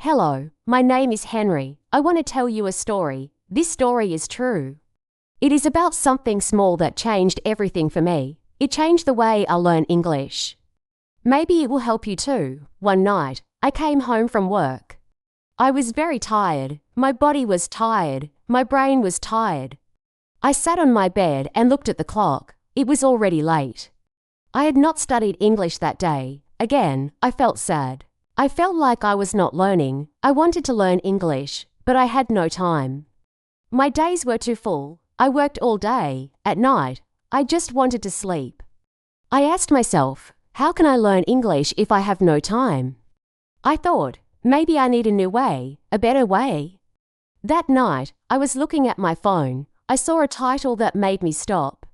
Hello, my name is Henry. I want to tell you a story. This story is true. It is about something small that changed everything for me. It changed the way I learn English. Maybe it will help you too. One night, I came home from work. I was very tired. My body was tired. My brain was tired. I sat on my bed and looked at the clock. It was already late. I had not studied English that day. Again, I felt sad. I felt like I was not learning. I wanted to learn English, but I had no time. My days were too full. I worked all day. At night, I just wanted to sleep. I asked myself, how can I learn English if I have no time? I thought, maybe I need a new way, a better way. That night, I was looking at my phone. I saw a title that made me stop.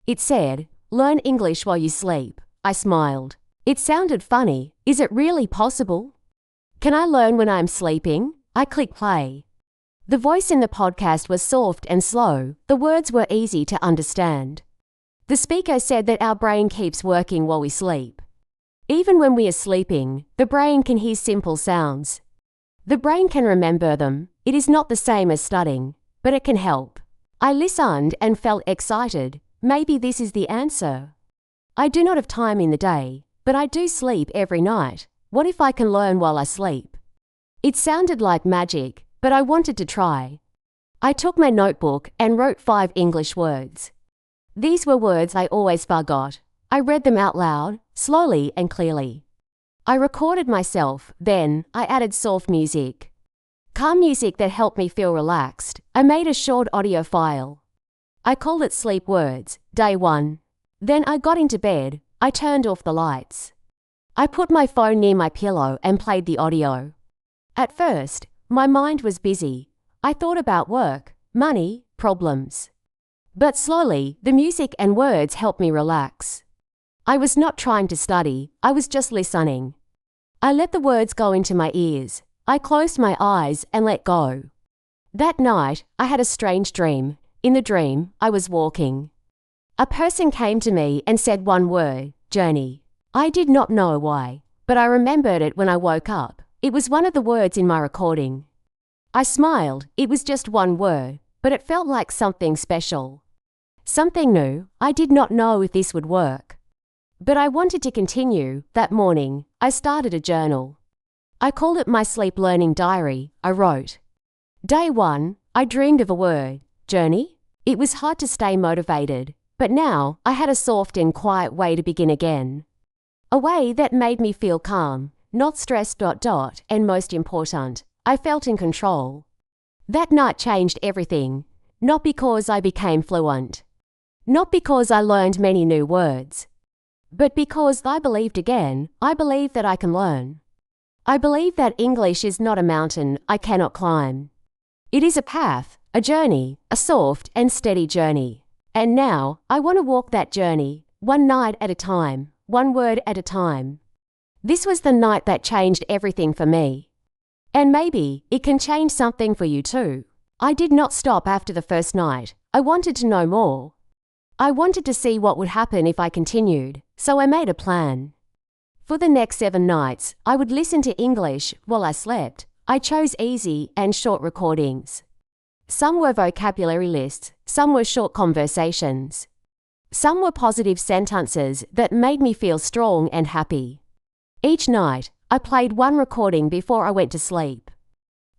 It said, Learn English while you sleep. I smiled. It sounded funny. Is it really possible? Can I learn when I'm sleeping? I clicked play. The voice in the podcast was soft and slow. The words were easy to understand. The speaker said that our brain keeps working while we sleep. Even when we are sleeping, the brain can hear simple sounds. The brain can remember them. It is not the same as studying, but it can help. I listened and felt excited. Maybe this is the answer. I do not have time in the day, but I do sleep every night. What if I can learn while I sleep? It sounded like magic, but I wanted to try. I took my notebook and wrote 5 English words. These were words I always forgot. I read them out loud, slowly and clearly. I recorded myself, then I added soft music. Calm music that helped me feel relaxed. I made a short audio file. I called it Sleep Words, Day 1. Then I got into bed. I turned off the lights. I put my phone near my pillow and played the audio. At first, my mind was busy. I thought about work, money, problems. But slowly, the music and words helped me relax. I was not trying to study. I was just listening. I let the words go into my ears. I closed my eyes and let go. That night, I had a strange dream. In the dream, I was walking. A person came to me and said one word, journey. I did not know why, but I remembered it when I woke up. It was one of the words in my recording. I smiled. It was just one word, but it felt like something special. Something new. I did not know if this would work. But I wanted to continue. That morning, I started a journal. I called it my sleep learning diary. I wrote. Day 1, I dreamed of a word, journey. It was hard to stay motivated, but now I had a soft and quiet way to begin again. A way that made me feel calm, not stressed. And most important, I felt in control. That night changed everything, not because I became fluent, not because I learned many new words, but because I believed again. I believe that I can learn. I believe that English is not a mountain I cannot climb. It is a path, a journey, a soft and steady journey. And now, I want to walk that journey, one night at a time, one word at a time. This was the night that changed everything for me. And maybe it can change something for you too. I did not stop after the first night. I wanted to know more. I wanted to see what would happen if I continued, so I made a plan. For the next 7 nights, I would listen to English while I slept. I chose easy and short recordings. Some were vocabulary lists, some were short conversations. Some were positive sentences that made me feel strong and happy. Each night, I played one recording before I went to sleep.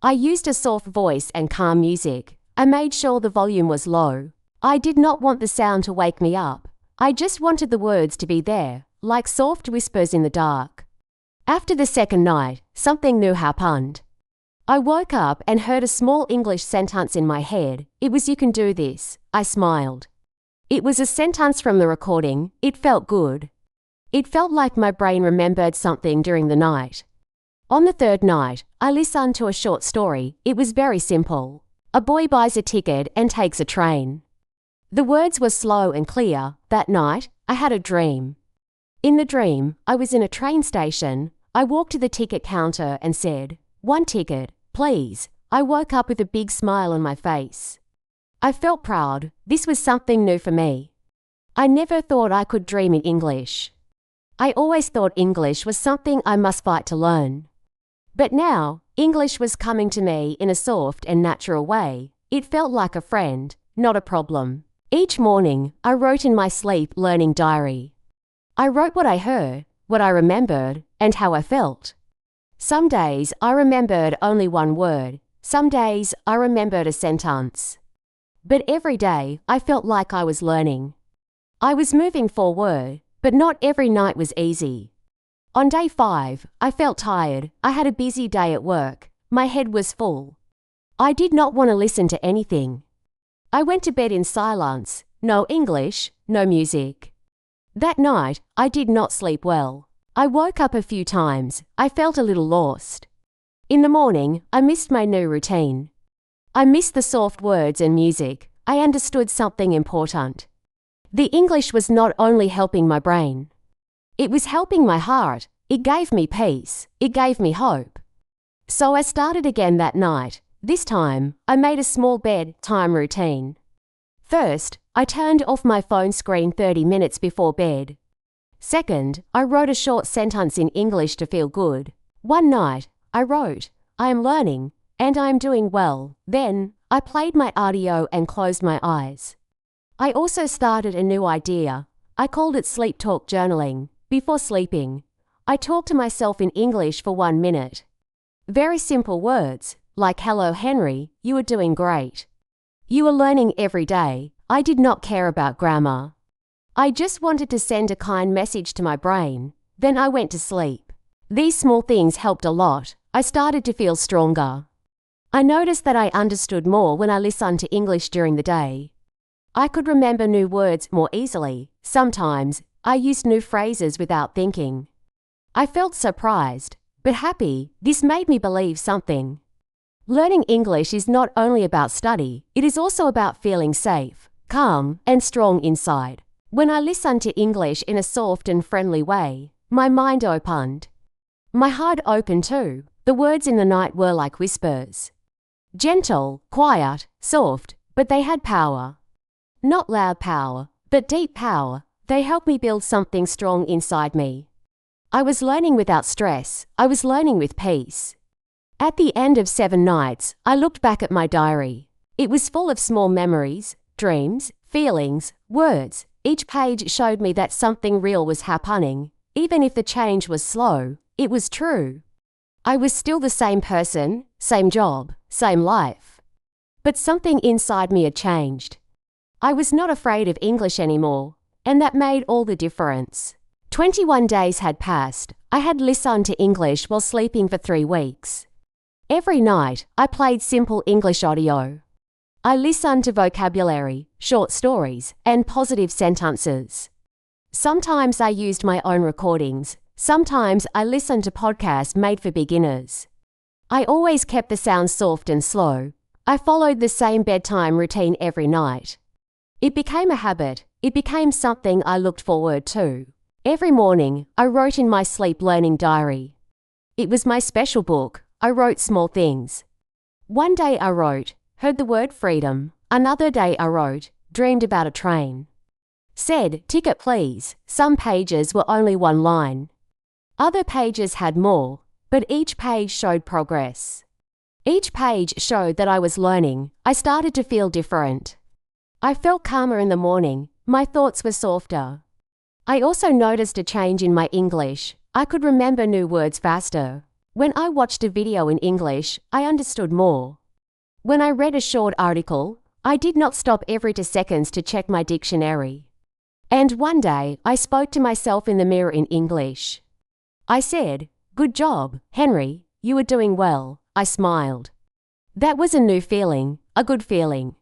I used a soft voice and calm music. I made sure the volume was low. I did not want the sound to wake me up. I just wanted the words to be there, like soft whispers in the dark. After the second night, something new happened. I woke up and heard a small English sentence in my head. It was, you can do this. I smiled. It was a sentence from the recording. It felt good. It felt like my brain remembered something during the night. On the 3rd night, I listened to a short story. It was very simple. A boy buys a ticket and takes a train. The words were slow and clear. That night, I had a dream. In the dream, I was in a train station. I walked to the ticket counter and said, 1 ticket, please. I woke up with a big smile on my face. I felt proud. This was something new for me. I never thought I could dream in English. I always thought English was something I must fight to learn. But now, English was coming to me in a soft and natural way. It felt like a friend, not a problem. Each morning, I wrote in my sleep learning diary. I wrote what I heard, what I remembered, and how I felt. Some days I remembered only one word. Some days I remembered a sentence. But every day I felt like I was learning. I was moving forward, but not every night was easy. On day 5, I felt tired. I had a busy day at work. My head was full. I did not want to listen to anything. I went to bed in silence. No English, no music. That night, I did not sleep well. I woke up a few times. I felt a little lost. In the morning, I missed my new routine. I missed the soft words and music. I understood something important. The English was not only helping my brain. It was helping my heart. It gave me peace. It gave me hope. So I started again that night. This time, I made a small bedtime routine. First, I turned off my phone screen 30 minutes before bed. Second, I wrote a short sentence in English to feel good. One night, I wrote, "I am learning, and I am doing well." Then, I played my audio and closed my eyes. I also started a new idea. I called it sleep talk journaling. Before sleeping, I talked to myself in English for 1 minute. Very simple words, like "Hello Henry, you are doing great." You are learning every day. I did not care about grammar. I just wanted to send a kind message to my brain. Then I went to sleep. These small things helped a lot. I started to feel stronger. I noticed that I understood more when I listened to English during the day. I could remember new words more easily. Sometimes, I used new phrases without thinking. I felt surprised, but happy. This made me believe something. Learning English is not only about study, it is also about feeling safe, calm, and strong inside. When I listened to English in a soft and friendly way, my mind opened. My heart opened too. The words in the night were like whispers. Gentle, quiet, soft, but they had power. Not loud power, but deep power. They helped me build something strong inside me. I was learning without stress. I was learning with peace. At the end of 7 nights, I looked back at my diary. It was full of small memories, dreams, feelings, words. Each page showed me that something real was happening. Even if the change was slow, it was true. I was still the same person, same job, same life. But something inside me had changed. I was not afraid of English anymore, and that made all the difference. 21 days had passed. I had listened to English while sleeping for 3 weeks. Every night, I played simple English audio. I listened to vocabulary, short stories, and positive sentences. Sometimes I used my own recordings. Sometimes I listened to podcasts made for beginners. I always kept the sound soft and slow. I followed the same bedtime routine every night. It became a habit. It became something I looked forward to. Every morning, I wrote in my sleep learning diary. It was my special book. I wrote small things. One day I wrote, heard the word freedom. Another day I wrote, dreamed about a train. Said, "Ticket please." Some pages were only 1 line. Other pages had more, but each page showed progress. Each page showed that I was learning. I started to feel different. I felt calmer in the morning. My thoughts were softer. I also noticed a change in my English. I could remember new words faster. When I watched a video in English, I understood more. When I read a short article, I did not stop every 2 seconds to check my dictionary. And one day, I spoke to myself in the mirror in English. I said, "Good job, Henry, you are doing well." I smiled. That was a new feeling, a good feeling.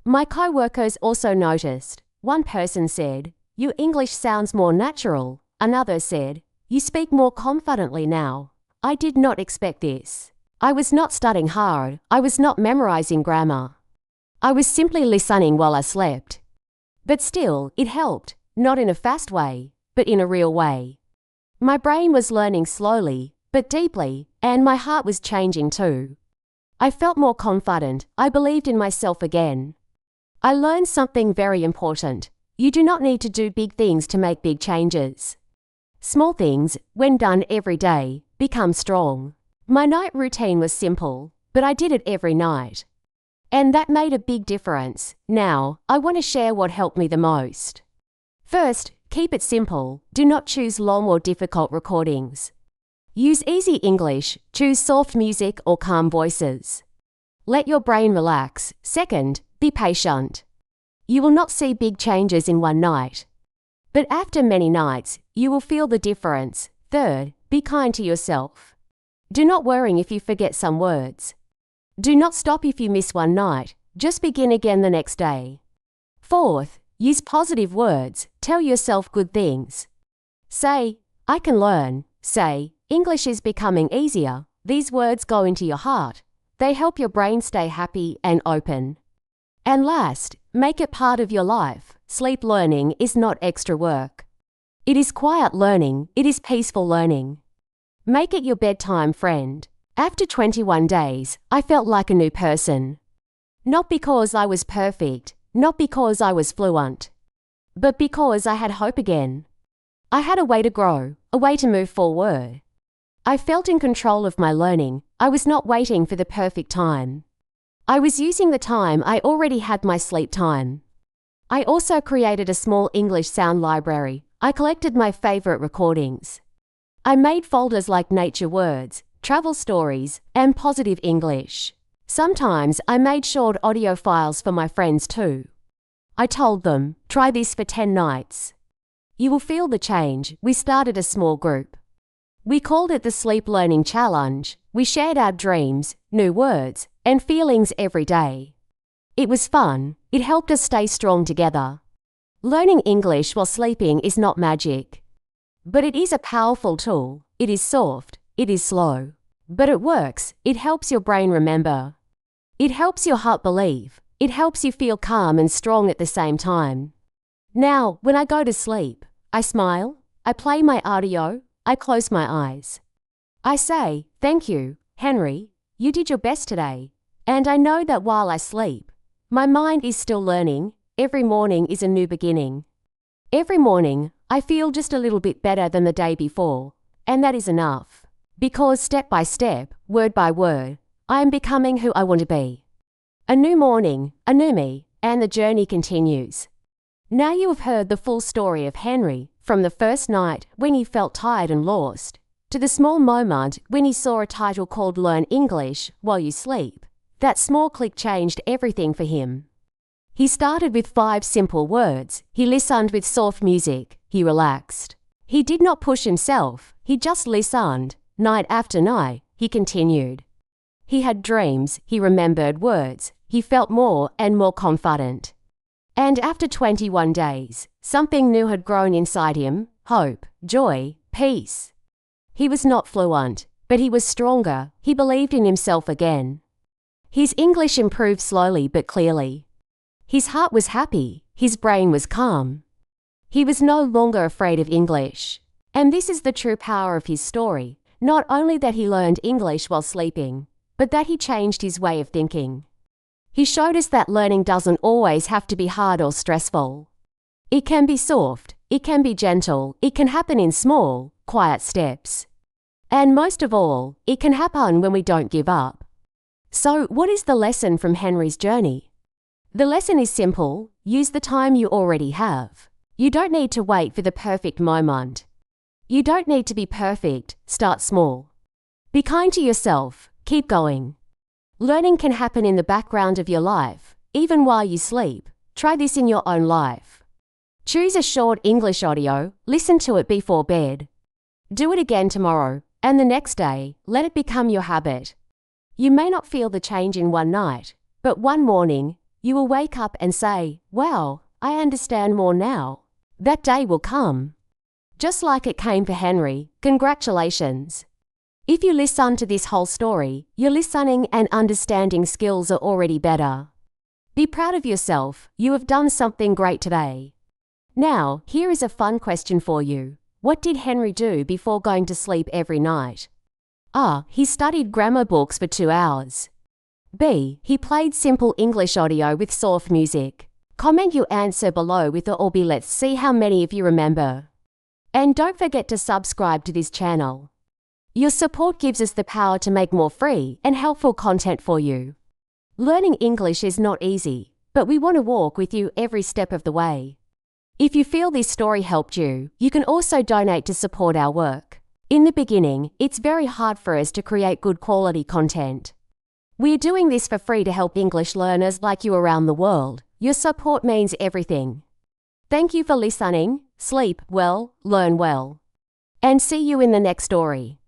My co-workers also noticed. One person said, "Your English sounds more natural." Another said, "You speak more confidently now." I did not expect this. I was not studying hard. I was not memorizing grammar. I was simply listening while I slept. But still, it helped, not in a fast way, but in a real way. My brain was learning slowly, but deeply, and my heart was changing too. I felt more confident. I believed in myself again. I learned something very important. You do not need to do big things to make big changes. Small things, when done every day, become strong. My night routine was simple, but I did it every night. And that made a big difference. Now, I want to share what helped me the most. First, keep it simple. Do not choose long or difficult recordings. Use easy English, choose soft music or calm voices. Let your brain relax. Second, be patient. You will not see big changes in one night. But after many nights, you will feel the difference. Third, be kind to yourself. Do not worry if you forget some words. Do not stop if you miss one night. Just begin again the next day. Fourth, use positive words. Tell yourself good things. Say, I can learn. Say, English is becoming easier. These words go into your heart. They help your brain stay happy and open. And last, make it part of your life. Sleep learning is not extra work. It is quiet learning. It is peaceful learning. Make it your bedtime friend. After 21 days, I felt like a new person. Not because I was perfect, not because I was fluent, but because I had hope again. I had a way to grow, a way to move forward. I felt in control of my learning. I was not waiting for the perfect time. I was using the time I already had my sleep time. I also created a small English sound library. I collected my favorite recordings. I made folders like nature words, travel stories, and positive English. Sometimes I made short audio files for my friends too. I told them, try this for 10 nights. You will feel the change. We started a small group. We called it the Sleep Learning Challenge. We shared our dreams, new words, and feelings every day. It was fun. It helped us stay strong together. Learning English while sleeping is not magic. But it is a powerful tool. It is soft. It is slow. But it works. It helps your brain remember. It helps your heart believe. It helps you feel calm and strong at the same time. Now, when I go to sleep, I smile, I play my audio, I close my eyes. I say, thank you, Henry, you did your best today. And I know that while I sleep, my mind is still learning. Every morning is a new beginning. Every morning, I feel just a little bit better than the day before, and that is enough. Because step by step, word by word, I am becoming who I want to be. A new morning, a new me, and the journey continues. Now you have heard the full story of Henry, from the first night when he felt tired and lost, to the small moment when he saw a title called Learn English While You Sleep. That small click changed everything for him. He started with 5 simple words. He listened with soft music. He relaxed. He did not push himself. He just listened. Night after night, he continued. He had dreams. He remembered words. He felt more and more confident. And after 21 days, something new had grown inside him. Hope, joy, peace. He was not fluent, but he was stronger. He believed in himself again. His English improved slowly but clearly. His heart was happy. His brain was calm. He was no longer afraid of English. And this is the true power of his story. Not only that he learned English while sleeping, but that he changed his way of thinking. He showed us that learning doesn't always have to be hard or stressful. It can be soft. It can be gentle. It can happen in small, quiet steps. And most of all, it can happen when we don't give up. So, what is the lesson from Henry's journey? The lesson is simple. Use the time you already have. You don't need to wait for the perfect moment. You don't need to be perfect. Start small. Be kind to yourself. Keep going. Learning can happen in the background of your life, even while you sleep. Try this in your own life. Choose a short English audio. Listen to it before bed. Do it again tomorrow, and the next day. Let it become your habit. You may not feel the change in one night, but one morning, you will wake up and say, wow, I understand more now. That day will come. Just like it came for Henry. Congratulations. If you listen to this whole story, your listening and understanding skills are already better. Be proud of yourself. You have done something great today. Now, here is a fun question for you. What did Henry do before going to sleep every night? A. He studied grammar books for 2 hours. B. He played simple English audio with soft music. Comment your answer below with the or B. Let's see how many of you remember. And don't forget to subscribe to this channel. Your support gives us the power to make more free and helpful content for you. Learning English is not easy, but we want to walk with you every step of the way. If you feel this story helped you, you can also donate to support our work. In the beginning, it's very hard for us to create good quality content. We're doing this for free to help English learners like you around the world. Your support means everything. Thank you for listening. Sleep well, learn well. And see you in the next story.